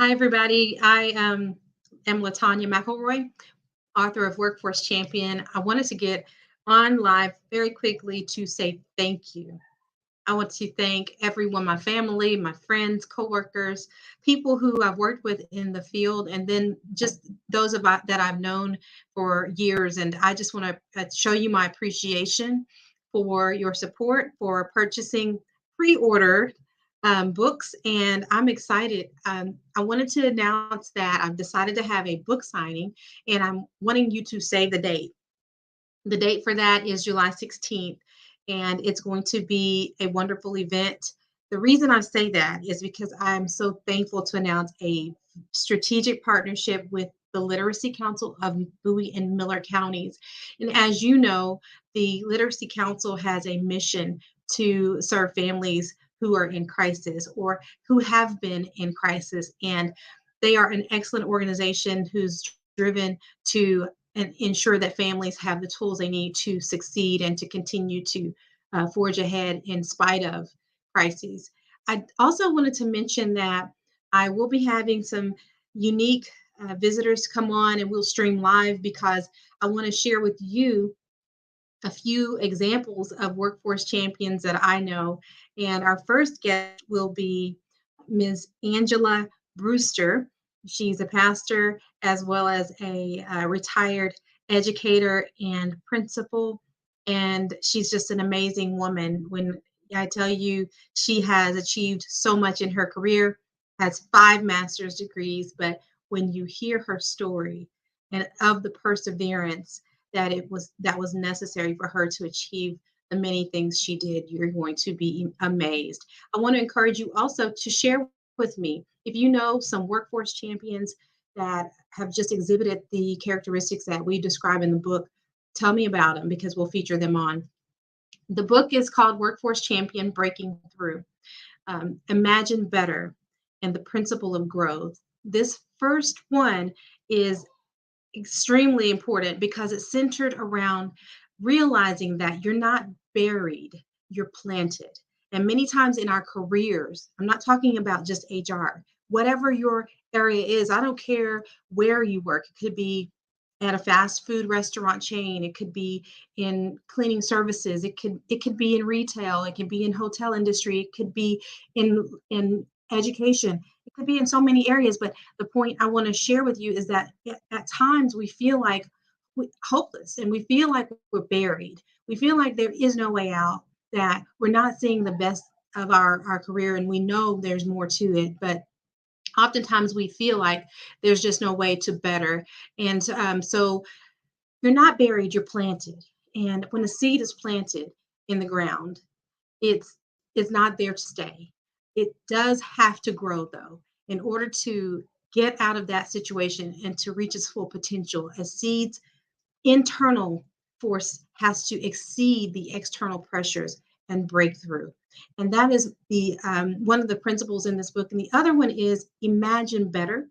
Hi, everybody. I am Latanya McElroy, author of Workforce Champion. I wanted to get on live very quickly to say thank you. I want to thank everyone, my family, my friends, coworkers, people who I've worked with in the field, and then just those that I've known for years. And I just want to show you my appreciation for your support, for purchasing pre-order books, and I'm excited. I wanted to announce that I've decided to have a book signing, and I'm wanting you to save the date. The date for that is July 16th, and it's going to be a wonderful event. The reason I say that is because I'm so thankful to announce a strategic partnership with the Literacy Council of Bowie and Miller counties. And as you know, the Literacy Council has a mission to serve families who are in crisis or who have been in crisis. And they are an excellent organization who's driven to and ensure that families have the tools they need to succeed and to continue to forge ahead in spite of crises. I also wanted to mention that I will be having some unique visitors come on and we'll stream live because I want to share with you a few examples of workforce champions that I know. And our first guest will be Ms. Angela Brewster. She's a pastor as well as a retired educator and principal. And she's just an amazing woman. When I tell you, she has achieved so much in her career, has 5 master's degrees, but when you hear her story and of the perseverance that was necessary for her to achieve the many things she did, you're going to be amazed. I want to encourage you also to share with me if you know some workforce champions that have just exhibited the characteristics that we describe in the book. Tell me about them because we'll feature them on. The book is called Workforce Champion Breaking Through. Imagine Better and the Principle of Growth. This first one is extremely important because it's centered around realizing that you're not buried, you're planted. And many times in our careers, I'm not talking about just HR, whatever your area is, I don't care where you work. It could be at a fast food restaurant chain, it could be in cleaning services, it could be in retail, it could be in hotel industry, it could be in education, it could be in so many areas. But the point I want to share with you is that at times we feel like hopeless and we feel like we're buried. We feel like there is no way out, that we're not seeing the best of our career, and we know there's more to it. But oftentimes we feel like there's just no way to better. And so you're not buried, you're planted. And when a seed is planted in the ground, it's it's not there to stay. It does have to grow though, in order to get out of that situation and to reach its full potential. A seed's internal force has to exceed the external pressures and break through. And that is the one of the principles in this book. And the other one is imagine better.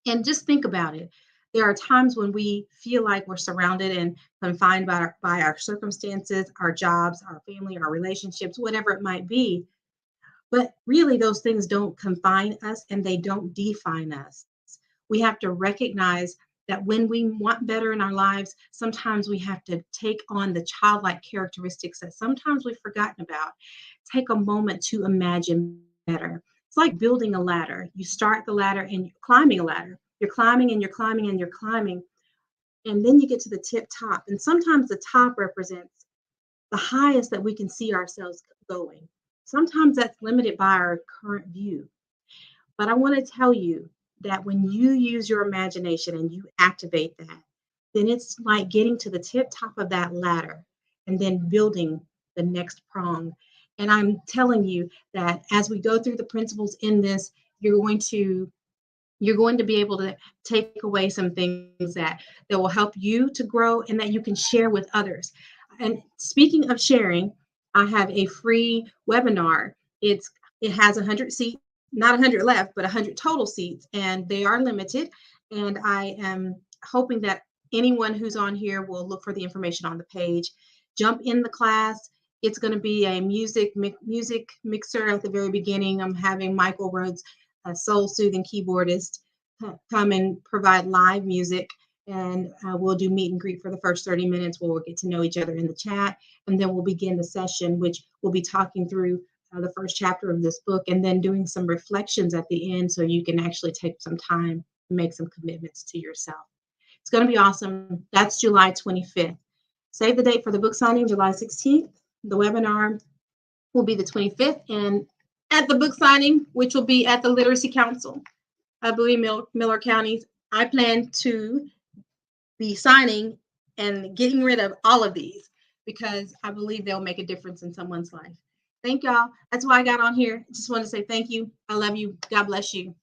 And just think about it. There are times when we feel like we're surrounded and confined by our circumstances, our jobs, our family, our relationships, whatever it might be. But really, those things don't confine us and they don't define us. We have to recognize that when we want better in our lives, sometimes we have to take on the childlike characteristics that sometimes we've forgotten about. Take a moment to imagine better. It's like building a ladder. You start the ladder and you're climbing a ladder. You're climbing and you're climbing and you're climbing. And then you get to the tip top. And sometimes the top represents the highest that we can see ourselves going. Sometimes that's limited by our current view. But I want to tell you that when you use your imagination and you activate that, then it's like getting to the tip top of that ladder and then building the next prong. And I'm telling you that as we go through the principles in this, you're going to you're going to be able to take away some things that will help you to grow and that you can share with others. And speaking of sharing, I have a free webinar. It has 100 seats, not 100 left, but 100 total seats, and they are limited. And I am hoping that anyone who's on here will look for the information on the page, jump in the class. It's going to be a music mixer at the very beginning. I'm having Michael Rhodes a soul soothing keyboardist, come and provide live music. And we'll do meet and greet for the first 30 minutes where we'll get to know each other in the chat. And then we'll begin the session, which we'll be talking through the first chapter of this book and then doing some reflections at the end so you can actually take some time to make some commitments to yourself. It's going to be awesome. That's July 25th. Save the date for the book signing, July 16th. The webinar will be the 25th. And at the book signing, which will be at the Literacy Council of Bowie, Miller counties, I plan to be signing and getting rid of all of these because I believe they'll make a difference in someone's life. Thank y'all. That's why I got on here. Just want to say thank you. I love you. God bless you.